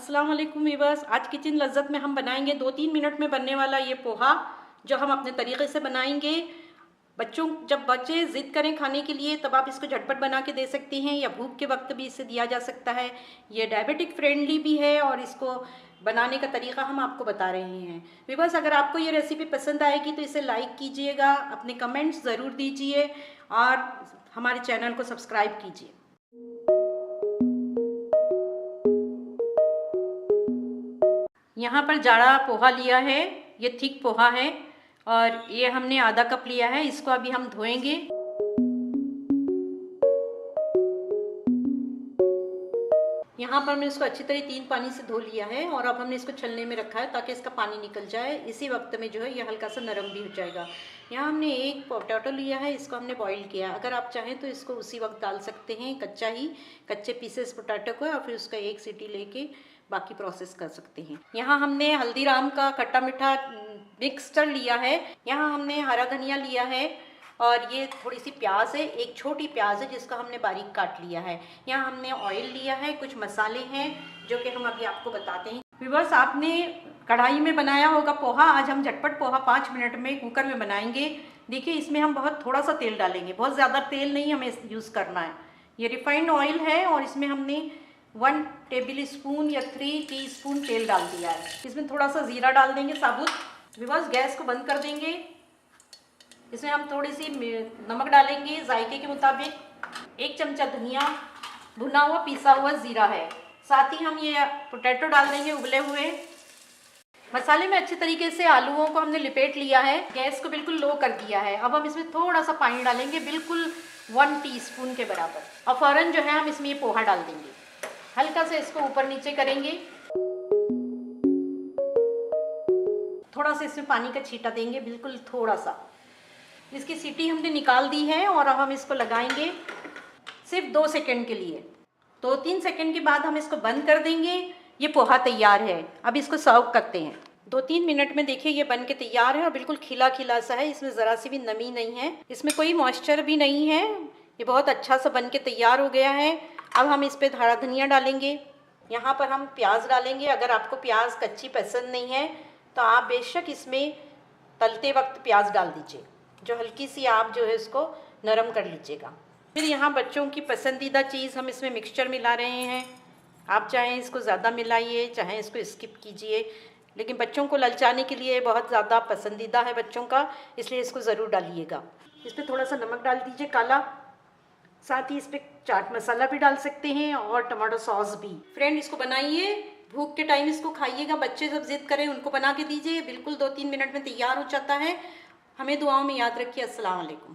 अस्सलाम वालेकुम वीवर्स। आज किचन लज़्ज़त में हम बनाएंगे 2-3 मिनट में बनने वाला ये पोहा, जो हम अपने तरीके से बनाएंगे। जब बच्चे ज़िद करें खाने के लिए तब आप इसको झटपट बना के दे सकती हैं, या भूख के वक्त भी इसे दिया जा सकता है। ये डायबिटिक फ्रेंडली भी है और इसको बनाने का तरीका हम आपको बता रहे हैं। वीवर्स, अगर आपको ये रेसिपी पसंद आएगी तो इसे लाइक कीजिएगा, अपने कमेंट्स ज़रूर दीजिए और हमारे चैनल को सब्सक्राइब कीजिए। यहाँ पर जाड़ा पोहा लिया है, ये थिक पोहा है और ये हमने आधा कप लिया है। इसको अभी हम धोएंगे। यहाँ पर मैंने इसको अच्छी तरह 3 पानी से धो लिया है और अब हमने इसको छलने में रखा है ताकि इसका पानी निकल जाए। इसी वक्त में जो है ये हल्का सा नरम भी हो जाएगा। यहाँ हमने एक पोटैटो लिया है, इसको हमने बॉईल किया। अगर आप चाहें तो इसको उसी वक्त डाल सकते हैं, कच्चे पीसेस पोटैटो को, और फिर उसका एक सीटी लेके बाकी प्रोसेस कर सकते हैं। यहाँ हमने हल्दीराम का खट्टा मीठा मिक्सचर लिया है। यहाँ हमने हरा धनिया लिया है और ये थोड़ी सी प्याज है, एक छोटी प्याज है जिसको हमने बारीक काट लिया है। यहाँ हमने ऑयल लिया है, कुछ मसाले हैं जो कि हम अभी आपको बताते हैं। व्यूअर्स, आपने कढ़ाई में बनाया होगा पोहा। आज हम झटपट पोहा 5 मिनट में कुकर में बनाएंगे। देखिए, इसमें हम थोड़ा सा तेल डालेंगे, बहुत ज़्यादा तेल नहीं हमें यूज़ करना है। ये रिफाइंड ऑयल है और इसमें हमने 1 टेबल स्पून या 3 टीस्पून तेल डाल दिया है। इसमें थोड़ा सा ज़ीरा डाल देंगे साबुत। व्यूअर्स, गैस को बंद कर देंगे। इसमें हम थोड़ी सी नमक डालेंगे जायके के मुताबिक। 1 चमचा धनिया, भुना हुआ पिसा हुआ ज़ीरा है। साथ ही हम ये पोटैटो डाल देंगे उबले हुए। मसाले में अच्छे तरीके से आलूओं को हमने लिपेट लिया है। गैस को बिल्कुल लो कर दिया है। अब हम इसमें थोड़ा सा पानी डालेंगे, बिल्कुल 1 टीस्पून के बराबर, और फ़ौरन जो है हम इसमें ये पोहा डाल देंगे। हल्का से इसको ऊपर नीचे करेंगे, थोड़ा सा इसमें पानी का छींटा देंगे, बिल्कुल थोड़ा सा। इसकी सीटी हमने निकाल दी है और अब हम इसको लगाएंगे सिर्फ 2 सेकंड के लिए। 2-3 सेकंड के बाद हम इसको बंद कर देंगे। ये पोहा तैयार है। अब इसको सर्व करते हैं। 2-3 मिनट में देखिए ये बन के तैयार है और बिल्कुल खिला खिला सा है। इसमें ज़रा सी भी नमी नहीं है, इसमें कोई मॉइस्चर भी नहीं है। ये बहुत अच्छा सा बन के तैयार हो गया है। अब हम इस पर हरा धनिया डालेंगे। यहाँ पर हम प्याज डालेंगे। अगर आपको प्याज कच्ची पसंद नहीं है तो आप बेशक इसमें तलते वक्त प्याज डाल दीजिए, जो हल्की सी आप जो है उसको नरम कर लीजिएगा। फिर यहाँ बच्चों की पसंदीदा चीज़ हम इसमें मिक्सचर मिला रहे हैं। आप चाहें इसको ज़्यादा मिलाइए, चाहें इसको स्किप कीजिए, लेकिन बच्चों को ललचाने के लिए बहुत ज़्यादा पसंदीदा है बच्चों का, इसलिए इसको ज़रूर डालिएगा। इस पर थोड़ा सा नमक डाल दीजिए काला। साथ ही इस पर चाट मसाला भी डाल सकते हैं और टमाटो सॉस भी। फ्रेंड, इसको बनाइए, भूख के टाइम इसको खाइएगा। बच्चे जब जिद करें उनको बना के दीजिए, बिल्कुल 2-3 मिनट में तैयार हो जाता है। हमें दुआओं में याद रखिए। अस्सलाम वालेकुम।